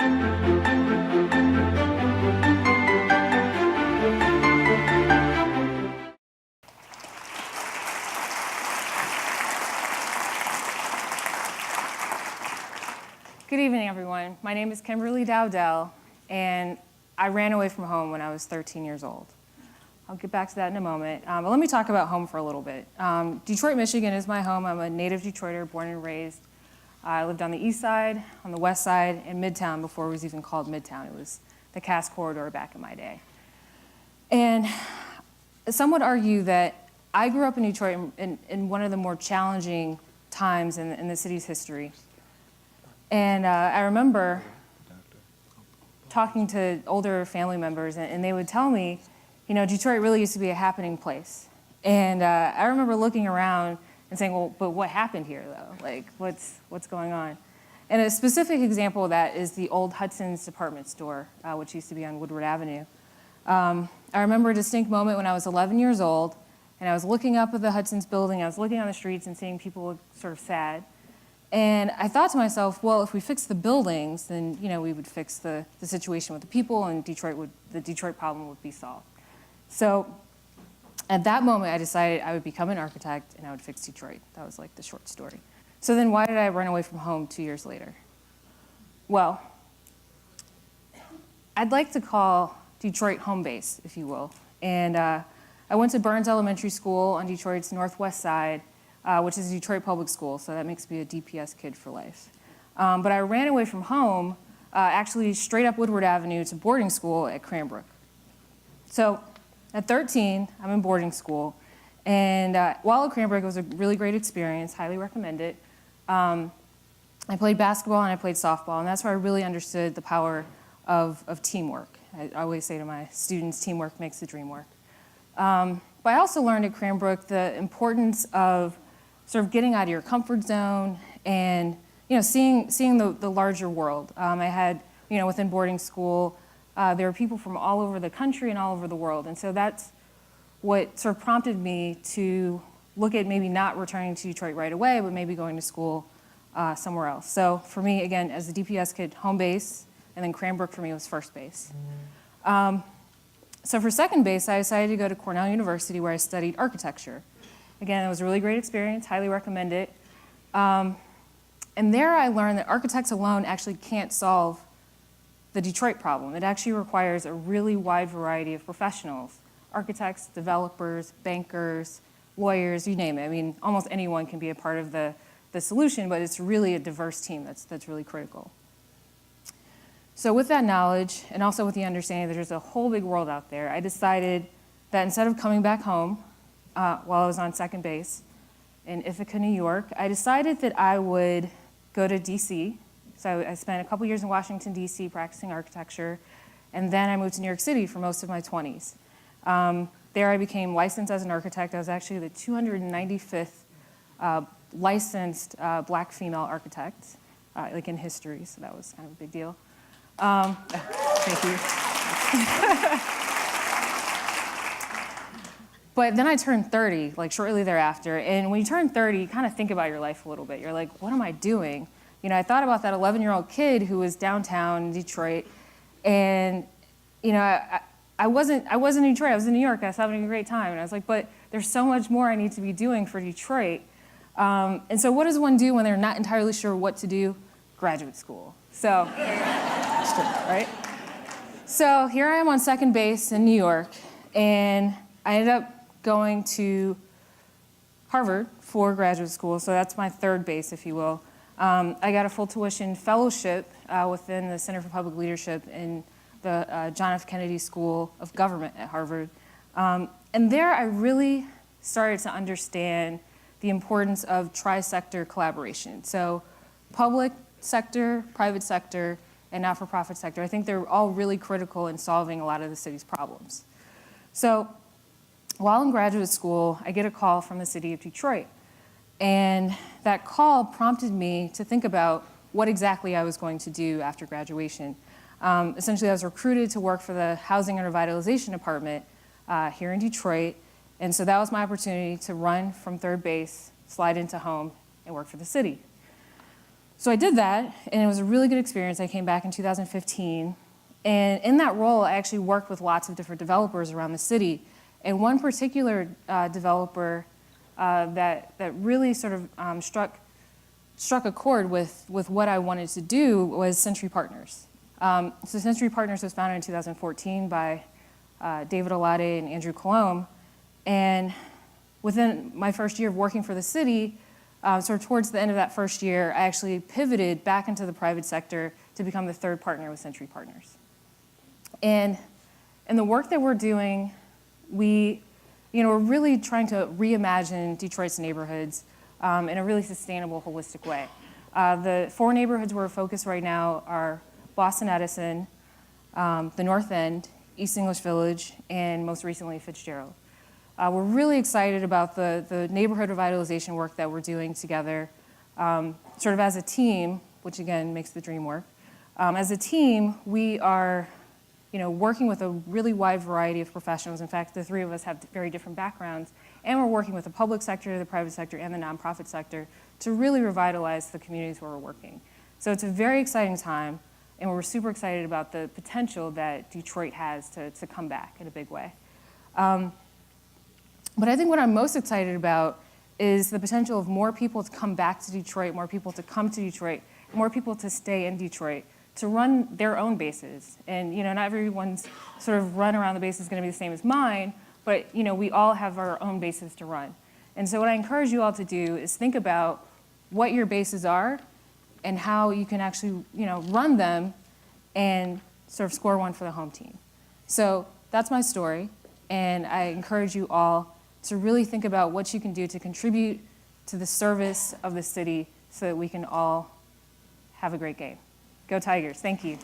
Good evening, everyone. My name is Kimberly Dowdell, and I ran away from home when I was 13 years old. I'll get back to that in a moment, but let me talk about home for a little bit. Detroit, Michigan is my home. I'm a native Detroiter, born and raised. I lived on the east side, on the west side, and Midtown before it was even called Midtown. It was the Cass Corridor back in my day. And some would argue that I grew up in Detroit in one of the more challenging times in the city's history. And I remember talking to older family members, and they would tell me, you know, Detroit really used to be a happening place. And I remember looking around and saying, well, but what happened here, though? Like, what's going on? And a specific example of that is the old Hudson's department store, which used to be on Woodward Avenue. I remember a distinct moment when I was 11 years old, and I was looking up at the Hudson's building. I was looking on the streets and seeing people look sort of sad. And I thought to myself, well, if we fix the buildings, then we would fix the situation with the people, and the Detroit problem would be solved. So at that moment, I decided I would become an architect and I would fix Detroit. That was like the short story. So then why did I run away from home 2 years later? Well, I'd like to call Detroit home base, if you will. And I went to Burns Elementary School on Detroit's northwest side, which is a Detroit public school, so that makes me a DPS kid for life. But I ran away from home, actually straight up Woodward Avenue to boarding school at Cranbrook. So at 13, I'm in boarding school, and while at Cranbrook, it was a really great experience, highly recommend it. I played basketball and I played softball, and that's where I really understood the power of teamwork. I always say to my students, teamwork makes the dream work. But I also learned at Cranbrook the importance of sort of getting out of your comfort zone and seeing the larger world. I had, within boarding school, there were people from all over the country and all over the world. And so that's what sort of prompted me to look at maybe not returning to Detroit right away, but maybe going to school somewhere else. So for me, again, as a DPS kid, home base, and then Cranbrook for me was first base. So for second base, I decided to go to Cornell University, where I studied architecture. Again, it was a really great experience, highly recommend it. And there I learned that architects alone actually can't solve the Detroit problem. It actually requires a really wide variety of professionals: architects, developers, bankers, lawyers, you name it. I mean, almost anyone can be a part of the solution, but it's really a diverse team that's really critical. So with that knowledge, and also with the understanding that there's a whole big world out there, I decided that instead of coming back home while I was on second base in Ithaca, New York, I decided that I would go to DC. So I spent a couple years in Washington, DC practicing architecture, and then I moved to New York City for most of my 20s. There I became licensed as an architect. I was actually the 295th licensed black female architect, like in history, so that was kind of a big deal. Thank you. But then I turned 30, like shortly thereafter, and when you turn 30, you kind of think about your life a little bit. You're like, what am I doing? I thought about that 11-year-old kid who was downtown in Detroit, and I wasn't in Detroit. I was in New York. I was having a great time, and I was like, but there's so much more I need to be doing for Detroit. And so, what does one do when they're not entirely sure what to do? Graduate school. So, right? So here I am on second base in New York, and I ended up going to Harvard for graduate school. So that's my third base, if you will. I got a full tuition fellowship within the Center for Public Leadership in the John F. Kennedy School of Government at Harvard. And there I really started to understand the importance of tri-sector collaboration. So public sector, private sector, and not-for-profit sector. I think they're all really critical in solving a lot of the city's problems. So while in graduate school, I get a call from the city of Detroit. And that call prompted me to think about what exactly I was going to do after graduation. Essentially, I was recruited to work for the Housing and Revitalization Department here in Detroit. And so that was my opportunity to run from third base, slide into home, and work for the city. So I did that, and it was a really good experience. I came back in 2015, and in that role, I actually worked with lots of different developers around the city. And one particular developer that really sort of struck a chord with what I wanted to do was Century Partners. So Century Partners was founded in 2014 by David Alade and Andrew Colomb. And within my first year of working for the city, sort of towards the end of that first year, I actually pivoted back into the private sector to become the third partner with Century Partners. And in the work that we're doing, we're really trying to reimagine Detroit's neighborhoods in a really sustainable, holistic way. The 4 neighborhoods we're focused right now are Boston Edison, the North End, East English Village, and most recently Fitzgerald. We're really excited about the neighborhood revitalization work that we're doing together, sort of as a team, which again makes the dream work. As a team, we are working with a really wide variety of professionals. In fact, the 3 of us have very different backgrounds, and we're working with the public sector, the private sector, and the nonprofit sector to really revitalize the communities where we're working. So it's a very exciting time, and we're super excited about the potential that Detroit has to come back in a big way. But I think what I'm most excited about is the potential of more people to come back to Detroit, more people to come to Detroit, more people to stay in Detroit, to run their own bases. And not everyone's sort of run around the base is going to be the same as mine, but we all have our own bases to run. And so what I encourage you all to do is think about what your bases are and how you can actually run them and sort of score one for the home team. So that's my story, and I encourage you all to really think about what you can do to contribute to the service of the city so that we can all have a great game. Go Tigers. Thank you.